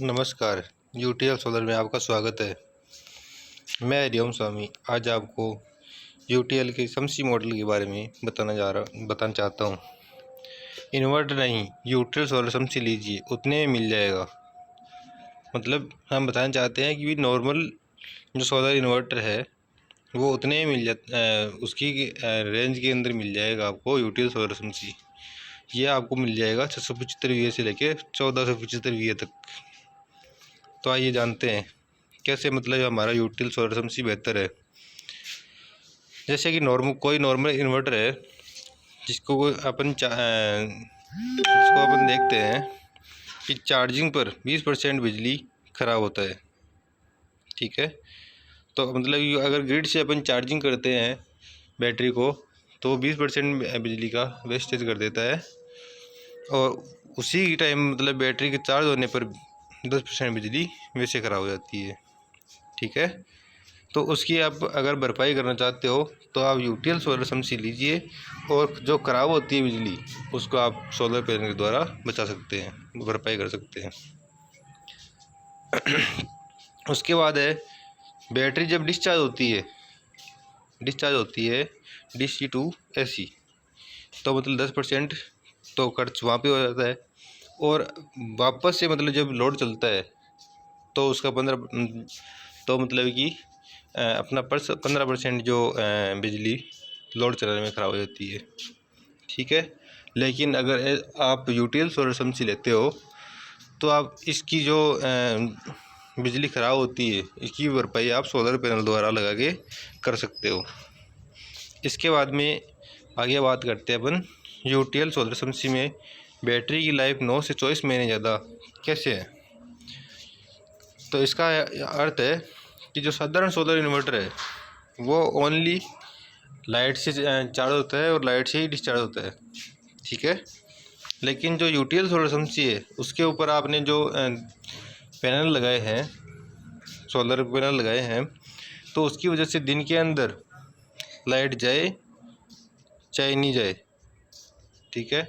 नमस्कार। UTL solar में आपका स्वागत है। मैं हरिओम स्वामी आज आपको यूटीएल के समसी मॉडल के बारे में बताना चाहता हूँ। इन्वर्टर नहीं, यूटीएल सोलर समसी लीजिए, उतने में मिल जाएगा। मतलब हम बताना चाहते हैं कि नॉर्मल जो सोलर इन्वर्टर है वो उतने में उसकी रेंज के अंदर मिल जाएगा आपको यूटीएल सोलर समसी। ये आपको मिल जाएगा 675 वी से लेकर 1475 वी तक। तो आइए जानते हैं कैसे हमारा यूटीएल सोलर समसी बेहतर है। जैसे कि नॉर्मल इन्वर्टर है जिसको अपन देखते हैं कि चार्जिंग पर 20% बिजली ख़राब होता है। ठीक है, तो अगर ग्रिड से अपन चार्जिंग करते हैं बैटरी को तो 20% बिजली का वेस्टेज कर देता है, और उसी टाइम बैटरी के चार्ज होने पर 10% बिजली वैसे ख़राब हो जाती है। ठीक है, तो उसकी आप अगर भरपाई करना चाहते हो तो आप यूटीएल सोलर समसी लीजिए, और जो ख़राब होती है बिजली उसको आप सोलर पैनल के द्वारा बचा सकते हैं, भरपाई कर सकते हैं। उसके बाद है बैटरी जब डिस्चार्ज होती है DC टू AC, तो 10% तो खर्च वहाँ पे हो जाता है, और वापस से जब लोड चलता है तो उसका 15 तो कि अपना 15% जो बिजली लोड चलाने में ख़राब हो जाती है। ठीक है, लेकिन अगर आप यूटीएल सोलर समसी लेते हो तो आप इसकी जो बिजली ख़राब होती है इसकी भरपाई आप सोलर पैनल द्वारा लगा के कर सकते हो। इसके बाद में आगे बात करते हैं अपन यूटीएल सोलर समसी में बैटरी की लाइफ 9 से 24 महीने ज़्यादा कैसे है। तो इसका अर्थ है कि जो साधारण सोलर इन्वर्टर है वो ओनली लाइट से चार्ज होता है और लाइट से ही डिस्चार्ज होता है। ठीक है, लेकिन जो यूटीएल सोलर समसी है उसके ऊपर आपने जो पैनल लगाए हैं, सोलर पैनल लगाए हैं, तो उसकी वजह से दिन के अंदर लाइट जाए चाहे नहीं जाए, ठीक है,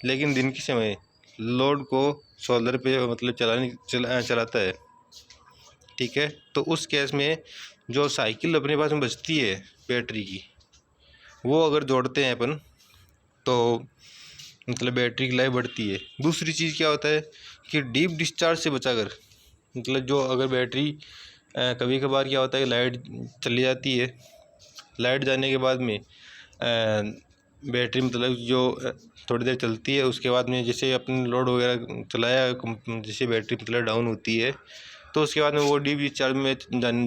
लेकिन दिन के समय लोड को सोलर पे चलाता है। ठीक है, तो उस केस में जो साइकिल अपने पास में बचती है बैटरी की, वो अगर जोड़ते हैं अपन तो बैटरी की लाइफ बढ़ती है। दूसरी चीज़ क्या होता है कि डीप डिस्चार्ज से बचाकर जो अगर बैटरी कभी कभार क्या होता है कि लाइट चली जाती है, लाइट जाने के बाद में बैटरी जो थोड़ी देर चलती है, उसके बाद में जैसे अपने लोड वगैरह चलाया, जैसे बैटरी डाउन होती है तो उसके बाद में वो डीप डिस्चार्ज में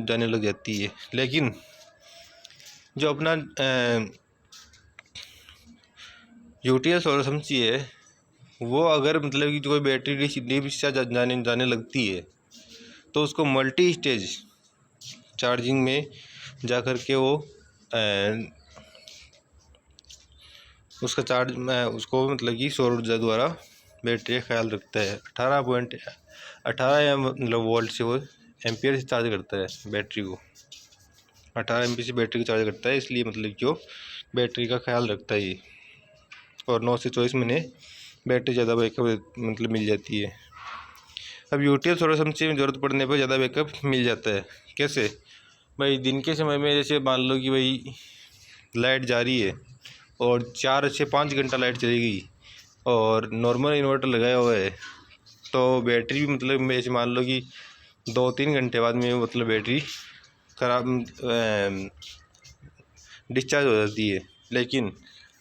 जाने लग जाती है। लेकिन जो अपना यूटीएल सोलर समसी है वो अगर कि कोई बैटरी डीप डिस्चार्ज जाने लगती है तो उसको मल्टी स्टेज चार्जिंग में जा कर के वो उसका चार्ज उसको कि सौर ऊर्जा द्वारा बैटरी का ख्याल रखता है। 18 वोल्ट से वो एम्पियर से चार्ज करता है बैटरी को, 18 एम्पियर से बैटरी को चार्ज करता है, इसलिए जो बैटरी का ख्याल रखता है ये, और 9 से 24 महीने बैटरी ज़्यादा बैकअप मिल जाती है। अब यूटीएल सोलर समसी में ज़रूरत पड़ने पर ज़्यादा बैकअप मिल जाता है। कैसे भाई, दिन के समय में जैसे मान लो कि भाई लाइट जा रही है और 4 से 5 घंटा लाइट चलेगी और नॉर्मल इन्वर्टर लगाया हुआ है, तो बैटरी भी ऐसे मान लो कि 2-3 घंटे बाद में बैटरी खराब डिस्चार्ज हो जाती है। लेकिन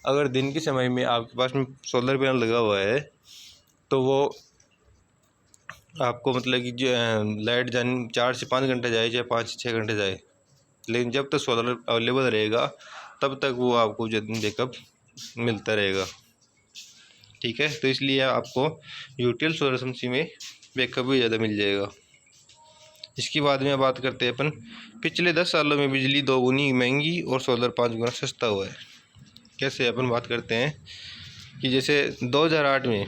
अगर दिन के समय में आपके पास में सोलर पैनल लगा हुआ है तो वो आपको कि लाइट जाने 4 से 5 घंटे जाए चाहे 5 से 6 घंटे जाए, लेकिन जब तक सोलर अवेलेबल रहेगा तब तक वो आपको बैकअप मिलता रहेगा। ठीक है, तो इसलिए आपको यूटीएल सोलर समसी में बैकअप भी ज़्यादा मिल जाएगा। इसके बाद में बात करते हैं अपन पिछले 10 सालों में बिजली 2 गुनी महंगी और सोलर 5 गुना सस्ता हुआ है। कैसे अपन बात करते हैं कि जैसे 2008 में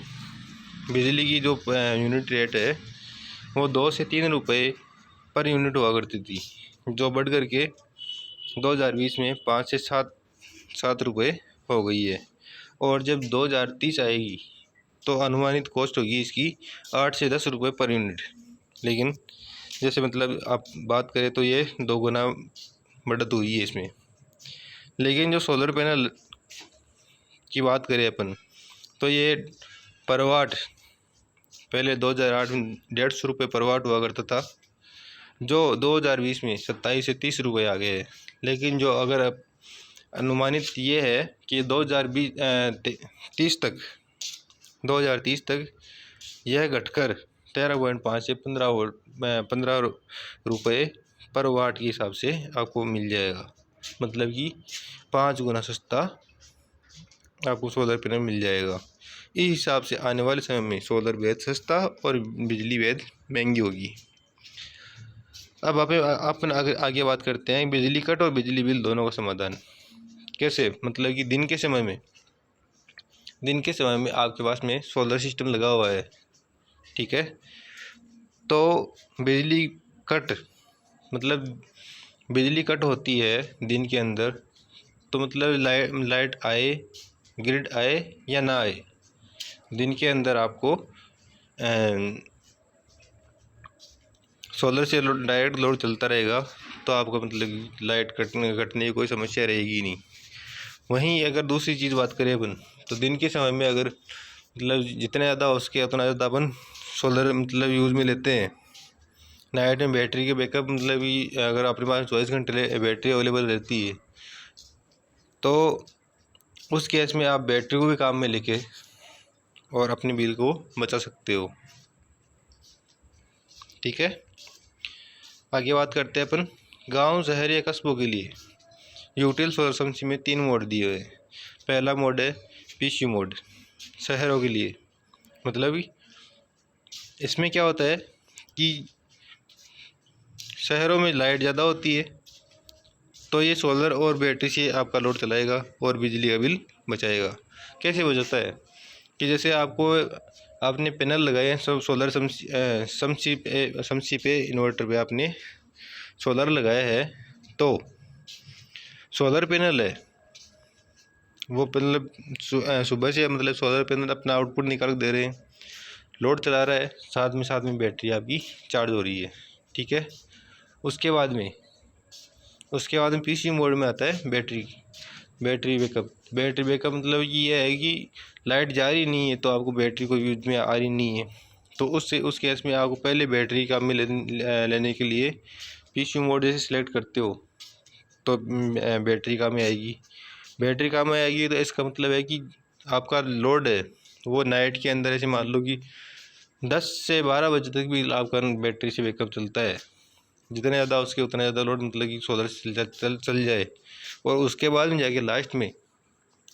बिजली की जो यूनिट रेट है वो 2 से 3 रुपये पर यूनिट हुआ करती थी, जो बढ़ कर के 2020 में 5 से 7 रुपये हो गई है, और जब 2030 आएगी तो अनुमानित कॉस्ट होगी इसकी 8 से 10 रुपये पर यूनिट। लेकिन जैसे मतलब आप बात करें तो ये 2 गुना बढ़त हुई है इसमें। लेकिन जो सोलर पैनल की बात करें अपन, तो ये पर वाट पहले 2008 में 150 रुपये पर वाट हुआ करता था, जो 2020 में 27 से 30 रुपये आ गए है। लेकिन जो अगर अब अनुमानित ये है कि 2030 तक यह घटकर 13.5 से 15 रुपये पर वाट के हिसाब से आपको मिल जाएगा। मतलब कि 5 गुना सस्ता आपको सोलर पैनल मिल जाएगा। इस हिसाब से आने वाले समय में सोलर बेहद सस्ता और बिजली बेहद महंगी होगी। अब अपन आगे बात करते हैं बिजली कट और बिजली बिल दोनों का समाधान कैसे। मतलब कि दिन के समय में आपके पास में सोलर सिस्टम लगा हुआ है, ठीक है। तो बिजली कट मतलब बिजली कट होती है दिन के अंदर, तो मतलब लाइट आए, ग्रिड आए या ना आए, दिन के अंदर आपको सोलर से डायरेक्ट लोड चलता रहेगा, तो आपको मतलब लाइट कटने की कोई समस्या रहेगी नहीं। वहीं अगर दूसरी चीज़ बात करें अपन, तो दिन के समय में अगर मतलब जितना ज़्यादा हो सके उतना ज़्यादा अपन सोलर मतलब यूज़ में लेते हैं। नाइट में बैटरी के बैकअप मतलब कि अगर अपने पास 24 घंटे बैटरी अवेलेबल रहती है, तो उस केस में आप बैटरी को भी काम में लेके और अपने बिल को बचा सकते हो, ठीक है। आगे बात करते हैं अपन गांव, शहर या कस्बों के लिए यूटिल सोलर समसी में 3 मोड दिए हुए हैं। पहला मोड है पीसी मोड शहरों के लिए। मतलब इसमें क्या होता है कि शहरों में लाइट ज़्यादा होती है, तो ये सोलर और बैटरी से आपका लोड चलाएगा और बिजली का बिल बचाएगा। कैसे बचाता है कि जैसे आपने पैनल लगाए हैं, सब सोलर समसी पे इन्वर्टर पे आपने सोलर लगाया है, तो सोलर पैनल है वो मतलब सुबह से मतलब सोलर पैनल अपना आउटपुट निकाल दे रहे हैं, लोड चला रहा है, साथ में बैटरी आपकी चार्ज हो रही है, ठीक है। उसके बाद में पीसी मोड में आता है बैटरी बैकअप मतलब ये है कि लाइट जा रही नहीं है तो आपको बैटरी को यूज में आ रही नहीं है, तो उस केस में आपको पहले बैटरी काम में लेने के लिए पीसी मोड जैसे सिलेक्ट करते हो तो बैटरी काम में आएगी। तो इसका मतलब है कि आपका लोड है वो नाइट के अंदर ऐसे मान लो कि 10 से 12 बजे तक भी आपका बैटरी से बैकअप चलता है। जितना ज़्यादा उसके उतना ज़्यादा लोड मतलब कि सोलर से चल जाए, और उसके बाद में जाके लास्ट में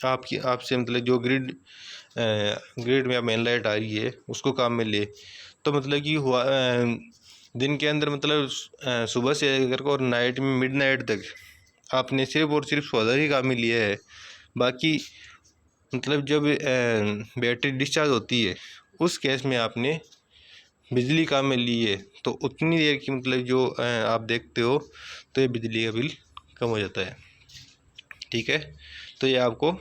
आपसे मतलब जो ग्रिड में मेन लाइट आ रही है उसको काम में ले, तो मतलब कि हुआ दिन के अंदर मतलब सुबह से लेकर और नाइट में मिडनाइट तक आपने सिर्फ और सिर्फ सोलर ही काम में लिया है। बाकी मतलब जब बैटरी डिस्चार्ज होती है उस केस में आपने बिजली काम में ली है, तो उतनी देर की मतलब जो आप देखते हो तो ये बिजली का बिल कम हो जाता है, ठीक है। तो ये आपको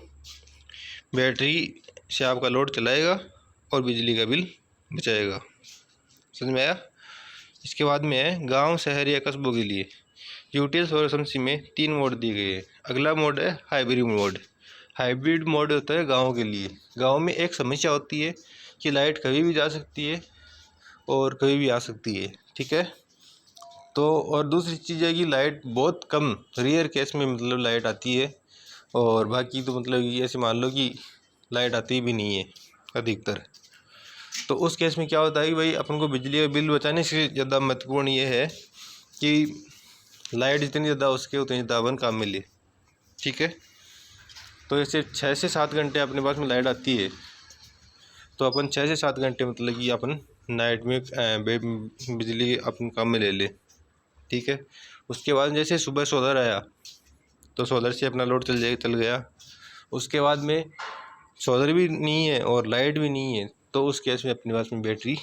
बैटरी से आपका लोड चलाएगा और बिजली का बिल बचाएगा। समझ में आया। इसके बाद में है गांव, शहर या कस्बों के लिए यूटिल सोलर समसी में 3 मोड दिए गए हैं। अगला मोड है हाइब्रिड मोड होता है गाँव के लिए। गाँव में एक समस्या होती है कि लाइट कभी भी जा सकती है और कभी भी आ सकती है, ठीक है। तो और दूसरी चीज़ है कि लाइट बहुत कम रेयर केस में मतलब लाइट आती है, और बाकी तो मतलब ये ऐसे मान लो कि लाइट आती भी नहीं है अधिकतर। तो उस केस में क्या होता है कि भाई अपन को बिजली का बिल बचाने से ज़्यादा महत्वपूर्ण ये है कि लाइट जितनी ज़्यादा उसके उतनी ज़्यादा अपन काम में ले, ठीक है। तो ऐसे 6 से 7 घंटे अपने पास में लाइट आती है, तो अपन 6 से 7 घंटे मतलब कि अपन नाइट में बिजली अपन काम में ले ले, ठीक है। उसके बाद जैसे सुबह सोलर आया तो सोलर से अपना लोड चल गया। उसके बाद में सोलर भी नहीं है और लाइट भी नहीं है, तो उस केस में अपने पास में बैटरी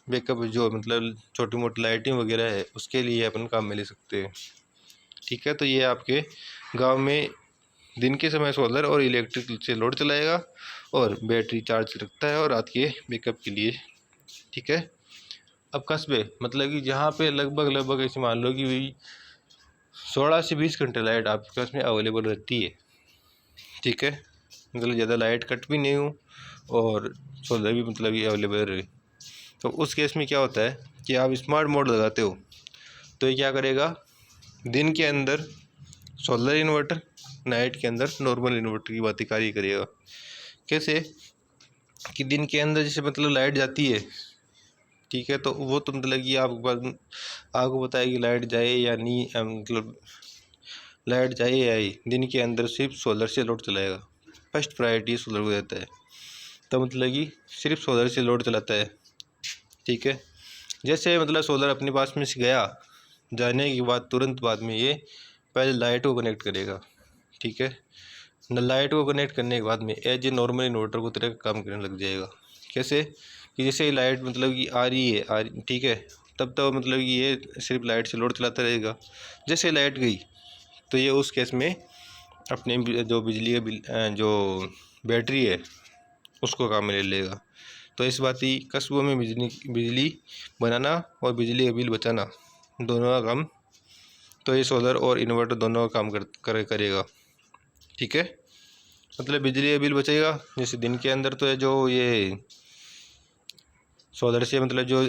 बैकअप जो मतलब छोटी मोटी लाइटिंग वगैरह है उसके लिए अपन काम में ले सकते हैं, ठीक है। तो ये आपके गांव में दिन के समय सोलर और इलेक्ट्रिक से लोड चलाएगा और बैटरी चार्ज रखता है और रात के बैकअप के लिए, ठीक है। अब कस्बे मतलब कि जहाँ पे लगभग ऐसे मान लो कि 16 से 20 घंटे लाइट आपके पास में अवेलेबल रहती है, ठीक है। मतलब ज़्यादा लाइट कट भी नहीं हो और सोलर भी मतलब ये अवेलेबल रहे। तो उस केस में क्या होता है कि आप स्मार्ट मोड लगाते हो तो ये क्या करेगा, दिन के अंदर सोलर इन्वर्टर, नाइट के अंदर नॉर्मल इन्वर्टर की बातें कार्य करेगा। कैसे कि दिन के अंदर जैसे मतलब लाइट जाती है, ठीक है, तो वो तो मतलब कि आपको बताएगी लाइट जाए या नहीं, मतलब लाइट जाए या आई, दिन के अंदर सिर्फ सोलर से लोड चलाएगा। फर्स्ट प्रायोरिटी सोलर को देता है, तो मतलब कि सिर्फ सोलर से लोड चलाता है, ठीक है। जैसे मतलब सोलर अपने पास में से गया, जाने के बाद तुरंत बाद में ये पहले लाइट को कनेक्ट करेगा, ठीक है। लाइट को कनेक्ट करने के बाद में एज ए नॉर्मल इन्वर्टर को तरह काम करने लग जाएगा। कैसे कि जैसे ही लाइट मतलब कि आ रही, ठीक है, तब तक मतलब कि ये सिर्फ लाइट से लोड चलाता रहेगा। जैसे लाइट गई तो ये उस केस में अपने जो बिजली का बिल जो बैटरी है उसको काम में ले लेगा। तो इस बात ही कस्बों में बिजली बनाना और बिजली का बिल बचाना दोनों का काम, तो ये सोलर और इन्वर्टर दोनों का काम करेगा, ठीक है। मतलब बिजली का बिल बचेगा, जैसे दिन के अंदर तो है जो ये सोलर से मतलब जो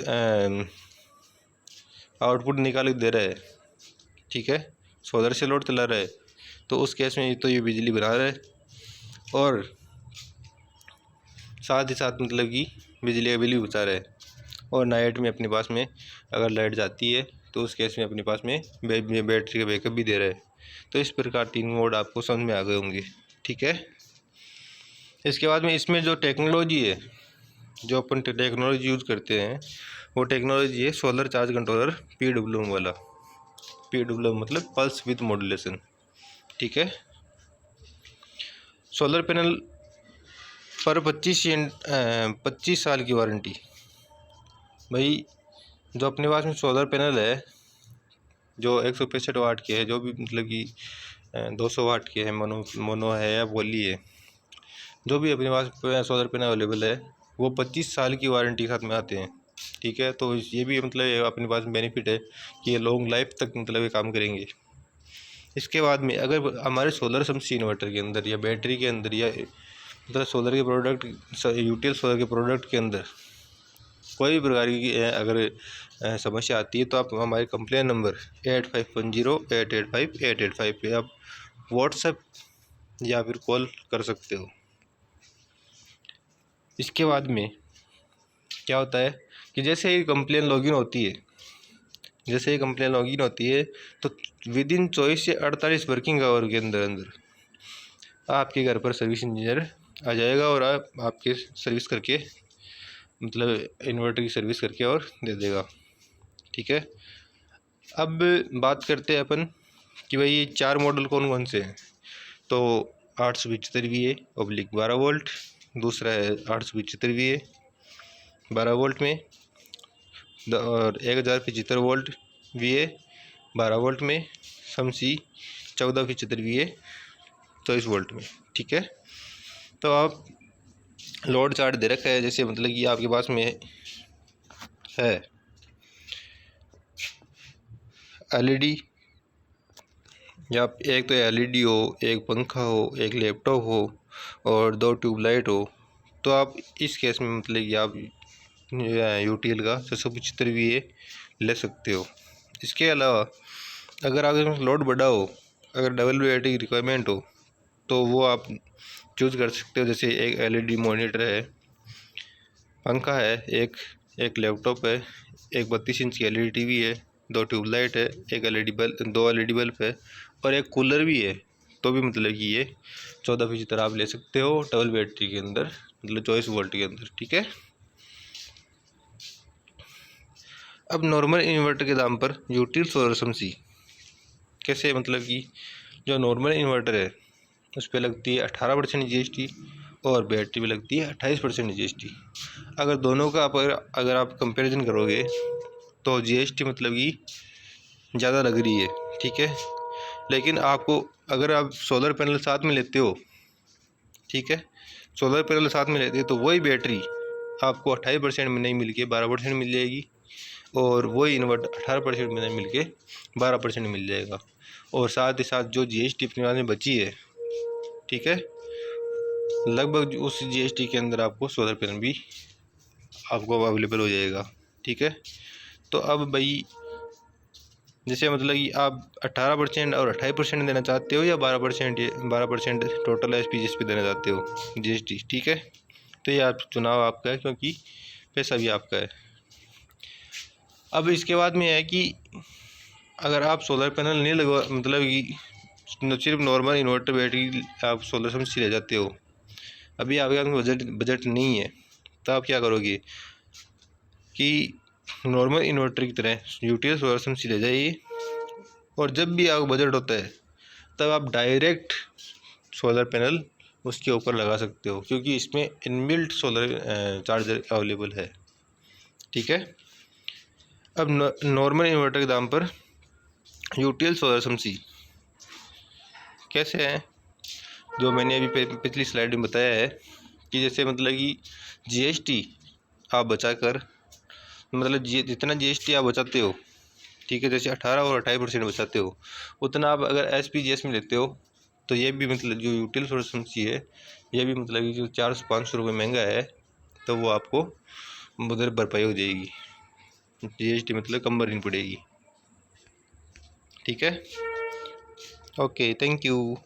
आउटपुट निकाल के दे रहा है, ठीक है, सोलर से लोड चला रहा है, तो उस केस में तो ये बिजली बना रहा है और साथ ही साथ मतलब कि बिजली का बिल भी बचा रहा है। और नाइट में अपने पास में अगर लाइट जाती है तो उस केस में अपने पास में बैटरी का बैकअप भी दे रहा है। तो इस प्रकार 3 मोड आपको समझ में आ गए होंगे, ठीक है। इसके बाद में इसमें जो टेक्नोलॉजी है, जो अपन टेक्नोलॉजी यूज़ करते हैं, वो टेक्नोलॉजी है सोलर चार्ज कंट्रोलर PWM वाला। PWM मतलब पल्स विद मॉड्यूलेशन, ठीक है। सोलर पैनल पर 25 साल की वारंटी। भाई जो अपने पास में सोलर पैनल है जो 165 वाट के है, जो भी मतलब कि 200 वाट के है, मोनो है या पोली है, जो भी अपने पास सोलर पैनल अवेलेबल है वो 25 साल की वारंटी के साथ में आते हैं, ठीक है। तो ये भी मतलब अपने पास बेनिफिट है कि ये लॉन्ग लाइफ तक मतलब ये काम करेंगे। इसके बाद में अगर हमारे सोलर समसी इन्वर्टर के अंदर या बैटरी के अंदर या मतलब सोलर के प्रोडक्ट यूटीएल सोलर के प्रोडक्ट के अंदर कोई भी प्रकार की अगर समस्या आती है तो आप हमारे कंप्लेन नंबर 8510885885 पे आप व्हाट्सएप या फिर कॉल कर सकते हो। इसके बाद में क्या होता है कि जैसे ही कंप्लेन लॉगिन होती है तो विद इन 24 से 48 वर्किंग आवर के अंदर आपके घर पर सर्विस इंजीनियर आ जाएगा और आपके सर्विस करके मतलब इन्वर्टर की सर्विस करके और दे देगा, ठीक है। अब बात करते हैं अपन कि भाई ये 4 मॉडल कौन कौन से हैं। तो 875 VA/12 वोल्ट, दूसरा है 875 VA 12 वोल्ट में, और 1075 वोल्ट VA 12 वोल्ट में, समसी 1475 VA 24 वोल्ट में, ठीक है। तो आप लोड चार्ट दे रखा है, जैसे मतलब कि आपके पास में है LED, या एक तो LED हो, एक पंखा हो, एक लैपटॉप हो और 2 ट्यूबलाइट हो, तो आप इस केस में मतलब कि आप यूटीएल का 675 VA ले सकते हो। इसके अलावा अगर आपके लोड बड़ा हो, अगर डबल बैटरी की रिक्वायरमेंट हो, तो वो आप चूज़ कर सकते हो। जैसे एक LED मॉनिटर है, पंखा है, एक लैपटॉप है, एक 32 इंच की LED टीवी है, 2 ट्यूबलाइट है, एक LED बल्ब, 2 LED बल्ब है और एक कूलर भी है, तो भी मतलब कि ये 1475 आप ले सकते हो डबल बैटरी के अंदर, मतलब 24 वोल्ट के अंदर, ठीक है। अब नॉर्मल इन्वर्टर के दाम पर यूटीएल सोलर समसी कैसे, मतलब कि जो नॉर्मल इन्वर्टर है उस पर लगती है 18% GST और बैटरी पे लगती है 28% GST। अगर दोनों का अगर आप कंपैरिजन करोगे तो GST मतलब कि ज़्यादा लग रही है, ठीक है। लेकिन आपको अगर आप सोलर पैनल साथ में लेते हो, ठीक है, सोलर पैनल साथ में लेते हो तो वही बैटरी आपको 28% में नहीं मिल के 12% मिल जाएगी। और वही इन्वर्ट 18% में मिल के 12% मिल जाएगा। और साथ ही साथ जो GST अपने पास में बची है, ठीक है, लगभग उस GST के अंदर आपको सोलर पैनल भी आपको अवेलेबल हो जाएगा। ठीक है, तो अब भाई जैसे मतलब कि आप 18% और 28% देना चाहते हो या 12% टोटल SPGS पे देना चाहते हो GST। ठीक है, तो ये आप चुनाव आपका है, क्योंकि पैसा भी आपका है। अब इसके बाद में है कि अगर आप सोलर पैनल नहीं लगवा, मतलब कि सिर्फ नॉर्मल इन्वर्टर बैटरी आप सोलर समझ ले जाते हो, अभी आपके पास बजट नहीं है, तो आप क्या करोगे कि नॉर्मल इन्वर्टर की तरह यूटीएल सोलर समझ ले जाइए, और जब भी आपका बजट होता है तब आप डायरेक्ट सोलर पैनल उसके ऊपर लगा सकते हो, क्योंकि इसमें इनबिल्ट सोलर चार्जर अवेलेबल है। ठीक है, अब नॉर्मल इन्वर्टर के दाम पर यूटीएल सोलर समसी कैसे है, जो मैंने अभी पिछली स्लाइड में बताया है कि जैसे मतलब कि GST आप बचा कर, मतलब जितना GST आप बचाते हो, ठीक है, जैसे 18 और 28% बचाते हो, उतना आप अगर SPGS में लेते हो तो ये भी मतलब जो यूटीएल सोलर समसी है, ये भी मतलब कि जो 400-500 रुपये महंगा है, तो वो आपको उधर भरपाई हो जाएगी, GST मतलब कम भरनी पड़ेगी। ठीक है, ओके, थैंक यू।